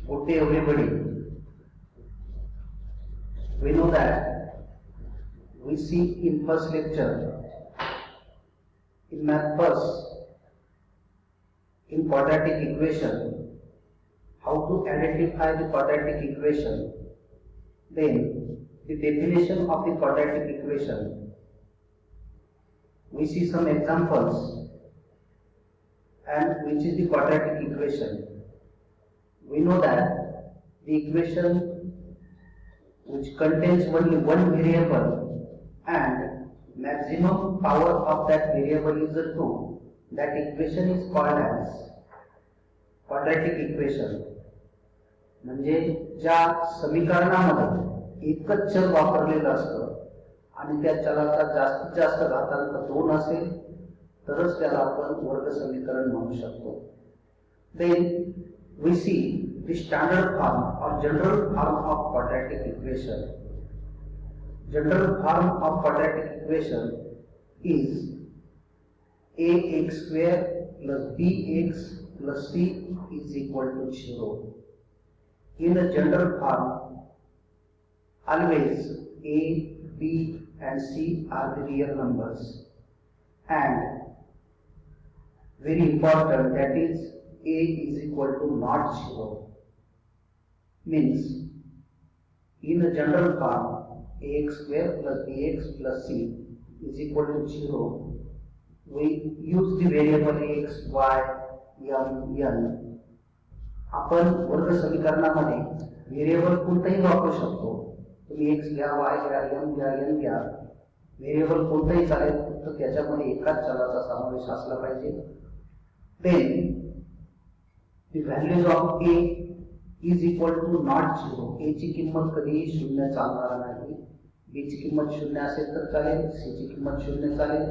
Good day everybody. We know that we see in first lecture in math first in quadratic equation how to identify the quadratic equation, then the definition of the quadratic equation. We see some examples and which is the quadratic equation. We know that the equation which contains only one variable and maximum power of that variable is 2, that equation is called as quadratic equation. म्हणजे ज्या समीकरणामध्ये एकच चल वापरलेलं असतं आणि त्या चलाचा जास्तीत जास्त घातांक 2 असेल तरच त्याला आपण वर्ग समीकरण म्हणू शकतो. Then we see the standard form or general form of quadratic equation. General form of quadratic equation is ax square plus bx plus c is equal to 0. In a general form, always a, b and c are the real numbers, and very important, that is a is equal to not 0. Means in a general form ax square plus bx plus c is equal to 0. We use the variable x, y, m, n. आपण वर्ग समीकरणामध्ये variable कोणताही वापरू शकतो. तुम्ही x घ्या, y घ्या, m घ्या, n घ्या, व्हेरिएबल कोणताही चालेल, फक्त त्याच्यामध्ये एकाच चलाचा समावेश असला पाहिजे. Then the values of a is equal to not 0. a ची किंमत कधीही 0 चालणार नाही. b ची किंमत 0 असेल तर चालेल, c ची किंमत 0 चालेल.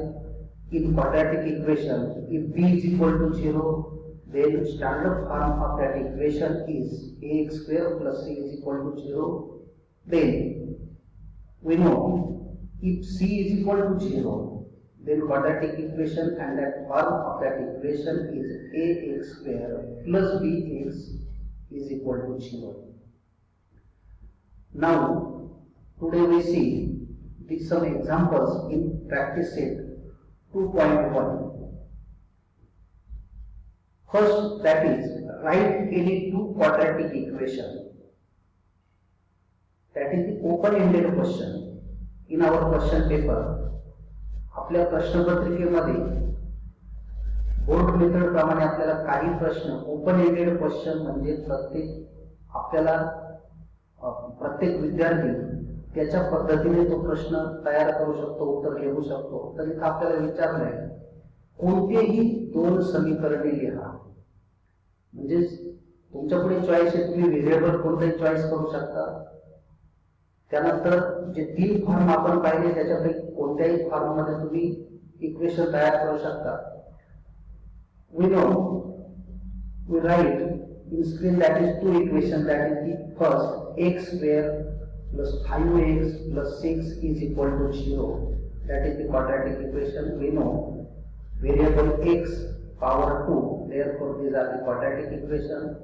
In quadratic equation, if b is equal to 0, then standard form of that equation is ax square plus c is equal to 0. Then we know if c is equal to 0, then quadratic equation and that form of that equation is ax square plus bx is equal to 0. Now today we see some examples in practice set 2.1. First, that is, write any two quadratic equation. That is the open-ended question in our question paper. आपल्या प्रश्नपत्रिकेमध्ये board method प्रमाणे आपल्याला काही प्रश्न open ended question म्हणजे प्रत्येक विद्यार्थी त्याच्या पद्धतीने तो प्रश्न तयार करू शकतो, उत्तर लिहू शकतो. तर इथे आपल्याला विचारलंय कोणतेही दोन समीकरणे लिहा. म्हणजे तुमच्या पुढे चॉईस आहे, तुम्ही व्हेरिएबल कोणताही चॉईस करू शकता. त्यानंतर जे 3 फॉर्म आपण पाहिले त्याच्यापैकी कोणत्याही फॉर्म मध्ये तुम्ही इक्वेशन तयार करू शकता. We know we write in screen that is two equations, that is the first x square plus 5x plus 6 is equal to 0. That is the quadratic equation. We know variable x power 2, therefore these are the quadratic equation.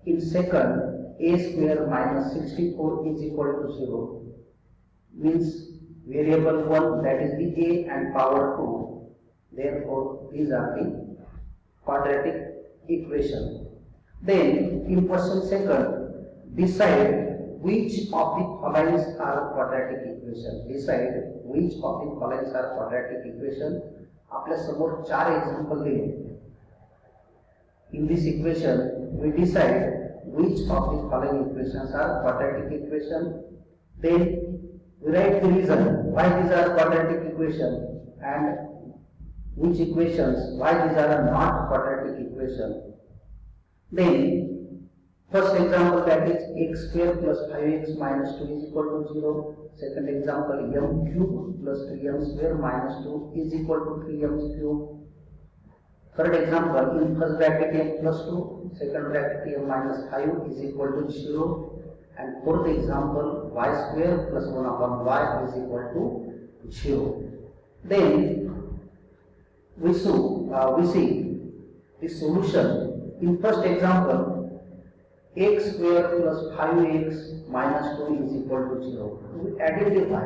In second, a square minus 64 is equal to 0, means variable 1, that is the a and power 2, therefore these are the quadratic equation. Then in question second, decide which of the following are quadratic equation. Decide which of the following are quadratic equation. आपल्या समोर 4 example दिले. In this equation we decide which of the following equations are quadratic equation. Then we write the reason why these are quadratic equation and which equations why these are not quadratic equation. Then first example, that is x square plus 5x minus 2 is equal to 0. Second example, m cube plus 3m square minus 2 is equal to 3m cube. Third example, in first bracket m plus 2, second bracket m minus 5 is equal to 0. And fourth example, y square plus 1 upon y is equal to 0. Then we see the solution. In first example, x square plus 5x minus 2 is equal to 0. We identify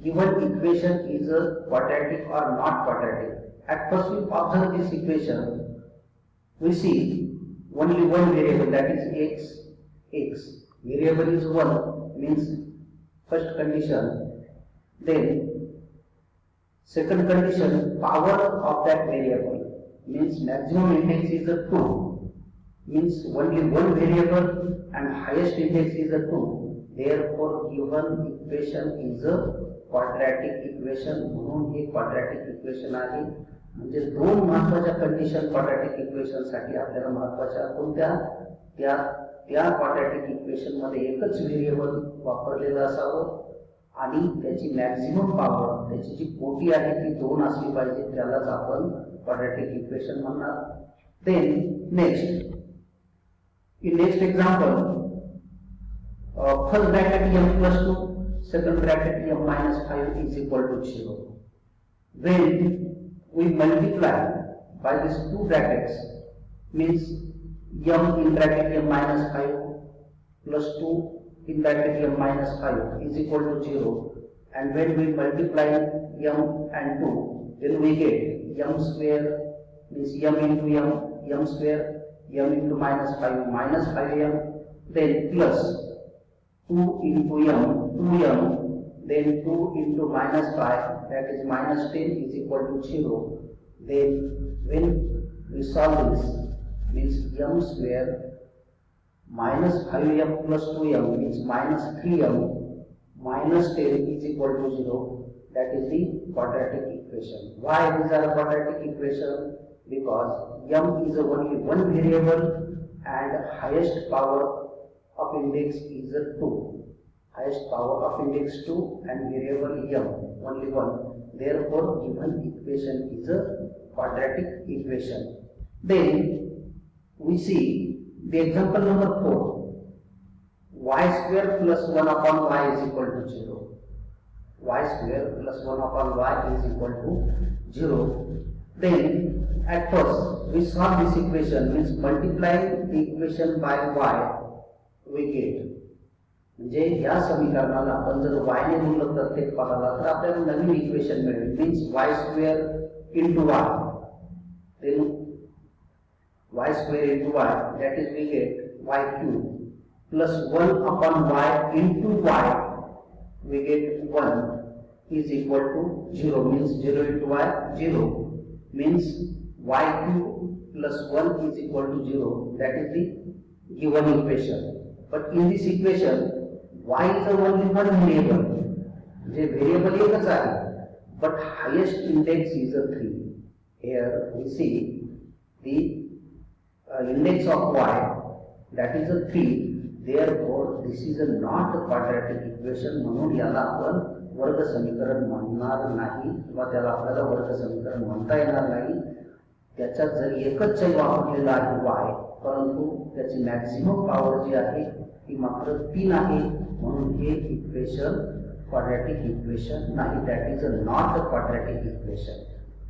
given equation is a quadratic or not quadratic. At first we observe this equation. We see only one variable, that is x. Variable is 1, means first condition. Then second condition, power of that variable, means maximum index is a 2, means only one variable and highest index is a 2. Therefore given equation is a quadratic equation. म्हणून हे quadratic equation आहे. म्हणजे दोन महत्त्वाच्या condition quadratic equation साठी आपल्याला महत्त्वाच्या कोणत्या, त्या क्वाड्रॅटिक इक्वेशन मध्ये एकच व्हेरिएबल वापरलेलं असावं आणि त्याची मॅक्झिमम पॉवर, त्याची जी कोटी आहे ती 2 असली पाहिजे, त्यालाच आपण क्वाड्रॅटिक इक्वेशन म्हणणार. Then next example, first bracket m plus 2, second bracket m minus 5 is equal to 0. When we multiply by these two brackets, means m in bracket m minus 5 plus 2 in bracket m minus 5 is equal to 0, and when we multiply m and 2, then we get m square, means m into m square, m into minus 5m, then plus 2 into m, 2m, then 2 into minus 5, that is minus 10 is equal to 0. Then when we solve this, means m square minus 5m plus 2m means minus 3m minus 10 is equal to 0. That is the quadratic equation. Why these are quadratic equation? Because m is only one variable and highest power of index is a 2. Highest power of index 2 and variable m only 1. Therefore given equation is a quadratic equation. Then we see the example number 4. Y square plus 1 upon y is equal to 0. Y square plus 1 upon y is equal to 0. Then at first we solve this equation, means multiplying the equation by y we get. म्हणजे या समीकरणाला आपण जर y ने गुणलं प्रत्येक पदाला तर आपल्याला नवीन equation मिळेल, means y square into y, then y square into y, that is we get y cube plus 1 upon y into y, we get 1 is equal to 0, means 0 into y 0, means y cube plus 1 is equal to 0. That is the given equation. But in this equation y is only one variable, the variable एकच आहे, but highest index is a 3. Here we see the index of y, that is a 3. Therefore this is a not a quadratic equation. म्हणून याला आपण वर्ग समीकरण म्हणणार नाही किंवा त्याला आपल्याला वर्ग समीकरण म्हणता येणार नाही. त्याच्यात जर एकच चल वापरलेला आहे y, परंतु त्याची मॅक्सिमम पॉवर जी आहे ती मात्र 3 आहे, म्हणून हे इक्वेशन quadratic equation नाही. That is a not a quadratic equation.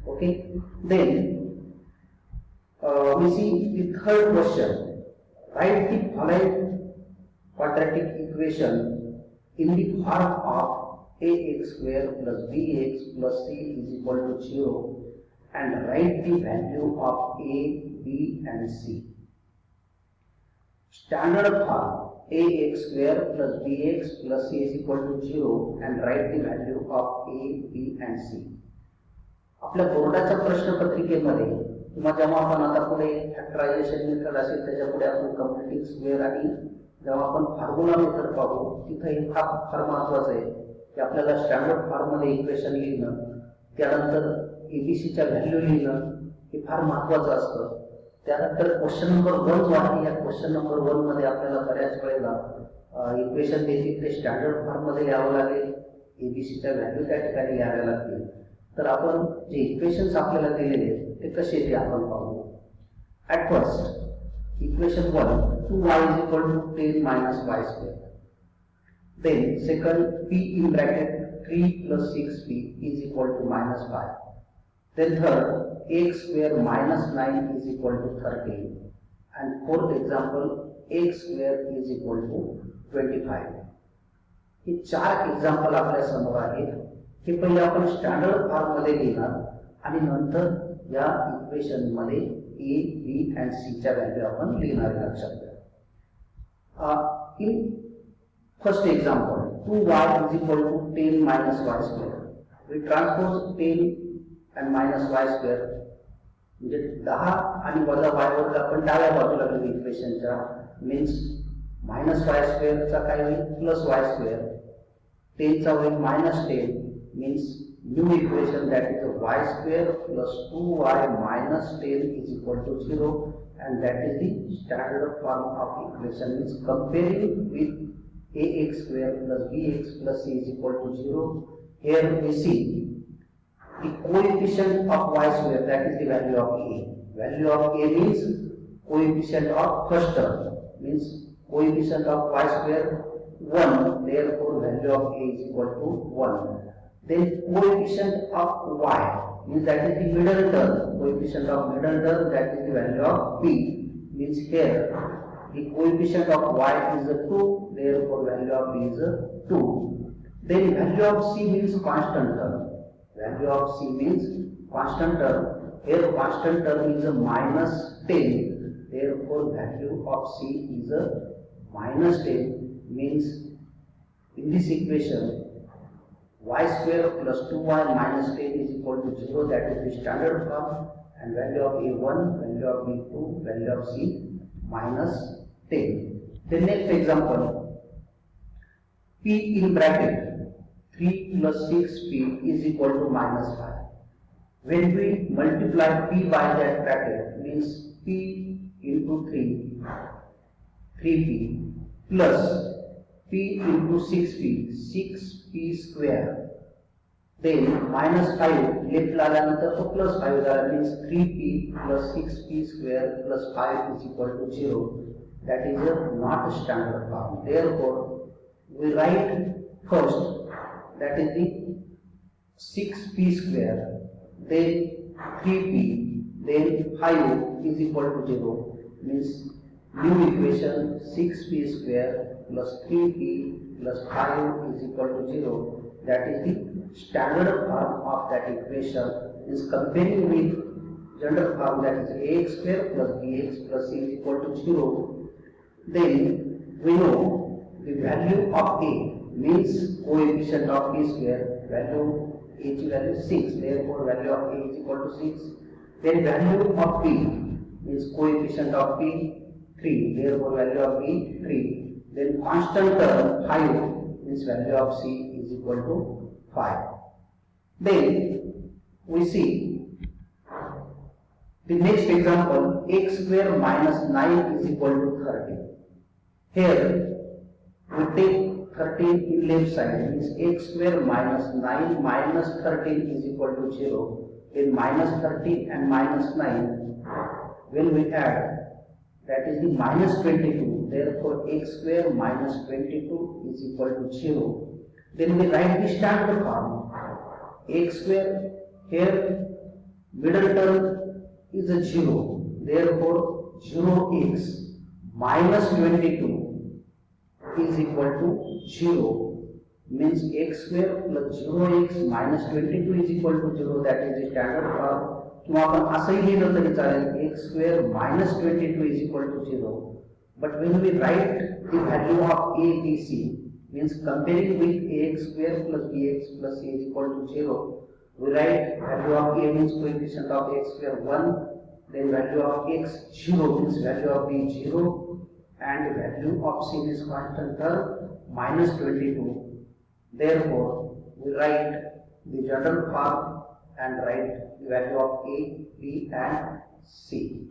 Okay, then we see the third question. Write the following quadratic equation in the form of ax square plus bx plus c is equal to 0 and write the value of a, b and c. Standard form ax square plus bx plus c is equal to 0 and write the value of a, b and c. आपल्या बोर्डाच्या प्रश्नपत्रिकेमध्ये किंवा जेव्हा आपण आता पुढे factorisation method असेल त्याच्या पुढे आपण कंप्लीटिंग स्क्वेअर आणि जेव्हा आपण फॉर्म्युला मेथड पाहू तिथे हे फार महत्त्वाचं आहे की आपल्याला स्टँडर्ड फॉर्म मध्ये इक्वेशन लिहिणं, त्यानंतर एबीसीच्या व्हॅल्यू लिहिणं हे फार महत्त्वाचं असतं. त्यानंतर क्वेश्चन नंबर 1 जो आहे या क्वेश्चन नंबर 1 मध्ये आपल्याला बऱ्याच वेळेला इक्वेशन देखील ते स्टँडर्ड फॉर्म मध्ये लिहावं लागेल, एबीसीच्या व्हॅल्यू त्या ठिकाणी लिहाव्या लागतील. तर आपण जे इक्वेशन्स आपल्याला दिलेले आहेत ते कसे ते आपण पाहू. At first equation 1, 2y is equal to 10 minus y square. Then second, p in bracket 3 plus 6p is equal to minus 5. Then third, x square minus 9 is equal to 13. and fourth example x square is equal to 25. हे चार example आपल्या समोर आहेत. हे पहिले आपण standard form मध्ये लिहिणार आणि नंतर या इक्वेशन मध्ये a, b and c च्या व्हॅल्यू आपण लिहिणार. लक्षात घ्या. In first example 2y is equal to 10 minus y square. We transpose 10 and minus y square म्हणजे 10 आणि वजा y वर आपण डाव्या बाजूला घेऊ इक्वेशनच्या. मीन्स मायनस वाय स्क्वेअरचा काय होईल प्लस वाय स्क्वेअर. 10 चा होईल minus 10 means new equation that is y square plus 2y minus 10 is equal to 0 and that is the standard form of equation. Means comparing with ax square plus bx plus c is equal to 0. Here we see the coefficient of y square, that is the value of a. Value of a means coefficient of first term, means coefficient of y square 1, therefore value of a is equal to 1. Then coefficient of y means that is the middle term, coefficient of middle term, that is the value of b. Means here the coefficient of y is a 2, therefore value of b is a 2. Then value of c means constant term. Value of c means constant term. Here constant term is a minus 10. Therefore value of c is a minus 10. Means in this equation y square plus 2y minus 10 is equal to 0. That is the standard form. And value of a 1, value of b 2, value of c minus 10. The next example, p in bracket 3 plus 6p is equal to minus 5. When we multiply p by that bracket, means p into 3p plus p into 6p, 6p square. Then minus 5 left आल्यानंतर तो plus 5 झाला. means 3p plus 6p square plus 5 is equal to 0. That is not a standard form. Therefore we write first that is the 6p square, then 3p, then 5 is equal to 0. Means new equation 6p square plus 3p plus 5 is equal to 0. That is the standard form of that equation. Is comparing with general form, that is ax square plus bx plus c is equal to 0. Then we know the value of a means coefficient of p square. Value a is value 6, therefore value of a is equal to 6. Then value of p means coefficient of p 3, therefore value of p 3. Then constant term 5 means value of c is equal to 5. Then we see the next example, x square minus 9 is equal to 30. Here we take 13 in left side, means x square minus 9 minus 13 is equal to 0. Then minus 13 and minus 9 when we add, that is the minus 22. Therefore x square minus 22 is equal to 0. Then we write the standard form. X square, here middle term is a 0. Therefore 0x minus 22 is equal to 0. Means x square plus 0x minus 22 is equal to 0. That is the standard form. किंवा आपण असंही लिहिलं तरी चालेल, x square minus 22 is equal to 0. But when we write the value of a, b, c, means comparing with ax square plus bx plus c is equal to 0, we write value of a means coefficient of x square 1, then value of x 0 means value of b 0, and value of c is constant term minus 22. Therefore we write the general form and write the value of a, b and c.